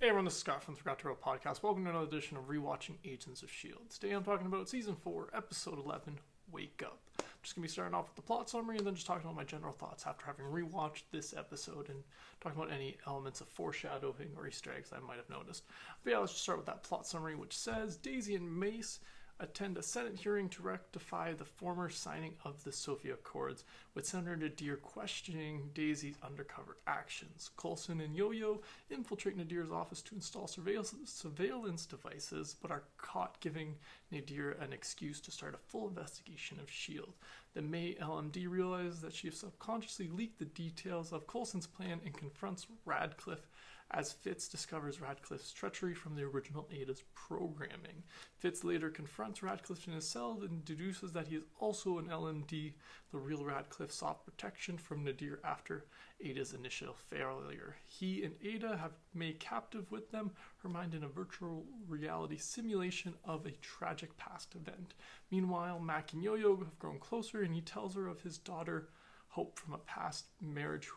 Hey everyone, this is Scott from the Forgot to Roll Podcast. Welcome to another edition of ReWatching Agents of S.h.i.e.L.D. Today I'm talking about Season 4, Episode 11, Wake Up. I'm just going to be starting off with the plot summary and then just talking about my general thoughts after having rewatched this episode and talking about any elements of foreshadowing or Easter eggs I might have noticed. But yeah, let's just start with that plot summary, which says Daisy and Mace attend a Senate hearing to rectify the former signing of the Sophia Accords, with Senator Nadir questioning Daisy's undercover actions. Coulson and Yo-Yo infiltrate Nadir's office to install surveillance devices, but are caught giving Nadir an excuse to start a full investigation of S.h.i.e.L.D. The May LMD realizes that she has subconsciously leaked the details of Coulson's plan and confronts Radcliffe as Fitz discovers Radcliffe's treachery from the original Ada's programming. Fitz later confronts Radcliffe in his cell and deduces that he is also an LMD. The real Radcliffe sought protection from Nadir after Ada's initial failure. He and Ada have May captive with them, her mind in a virtual reality simulation of a tragic past event. Meanwhile, Mac and Yo-Yo have grown closer, and he tells her of his daughter, Hope, from a past marriage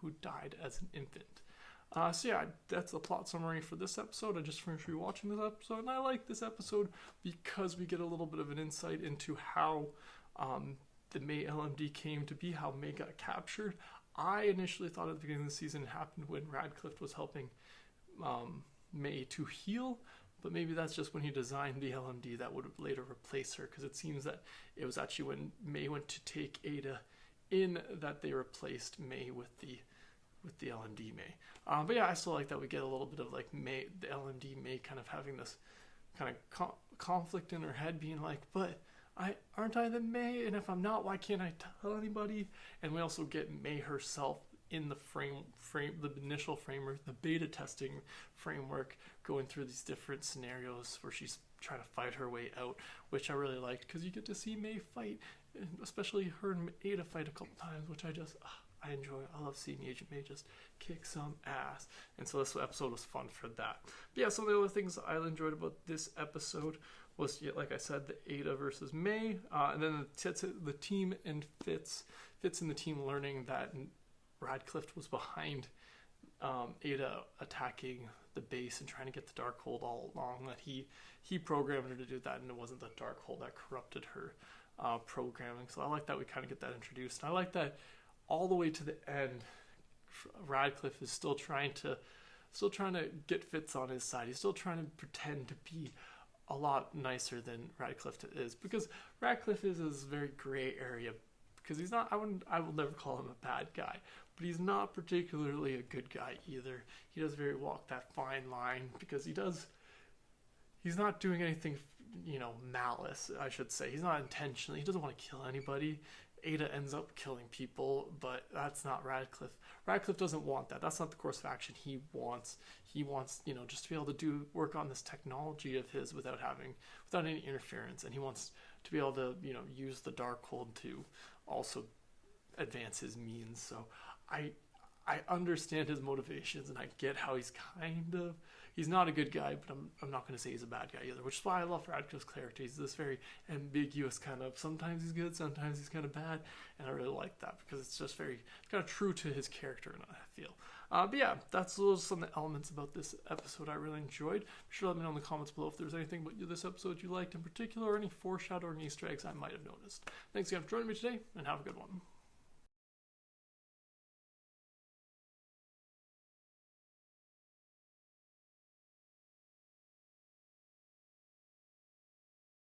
who died as an infant. So yeah, that's the plot summary for this episode. I just finished rewatching this episode, and I like this episode because we get a little bit of an insight into how the May LMD came to be, how May got captured. I initially thought at the beginning of the season it happened when Radcliffe was helping May to heal, but maybe that's just when he designed the LMD that would later replace her, because it seems that it was actually when May went to take Ada in that they replaced May with the LMD May. But yeah, I still like that we get a little bit of like May, the LMD May kind of having this kind of conflict in her head, being like, but aren't I the May? And if I'm not, why can't I tell anybody? And we also get May herself in the the initial framework, the beta testing framework, going through these different scenarios where she's trying to fight her way out, which I really liked, because you get to see May fight, especially her and Ada fight a couple times, which I enjoy. I love seeing Agent May just kick some ass. And so this episode was fun for that. But yeah, some of the other things I enjoyed about this episode was, like I said, the Ada versus May. And then the team and Fitz and the team learning that Radcliffe was behind Ada attacking the base and trying to get the Darkhold all along. That he programmed her to do that, and it wasn't the Darkhold that corrupted her programming. So I like that we kind of get that introduced. And I like that all the way to the end, Radcliffe is still trying to get Fitz on his side. He's still trying to pretend to be a lot nicer than Radcliffe is, because Radcliffe is this very gray area, because he's not, I will never call him a bad guy, but he's not particularly a good guy either. He does very walk that fine line, because he's not doing anything, malice, I should say. He's not intentionally, he doesn't want to kill anybody. Ada ends up killing people, but that's not Radcliffe. Radcliffe doesn't want that. That's not the course of action he wants. He wants, just to be able to work on this technology of his without any interference. And he wants to be able to, use the Darkhold to also advance his means. So I understand his motivations, and I get how he's not a good guy, but I'm not going to say he's a bad guy either, which is why I love Radcliffe's character. He's this very ambiguous kind of, sometimes he's good, sometimes he's kind of bad, and I really like that, because it's just very kind of true to his character, and I feel. But yeah, those are some of the elements about this episode I really enjoyed. Be sure to let me know in the comments below if there's anything about this episode you liked in particular, or any foreshadowing Easter eggs I might have noticed. Thanks again for joining me today, and have a good one.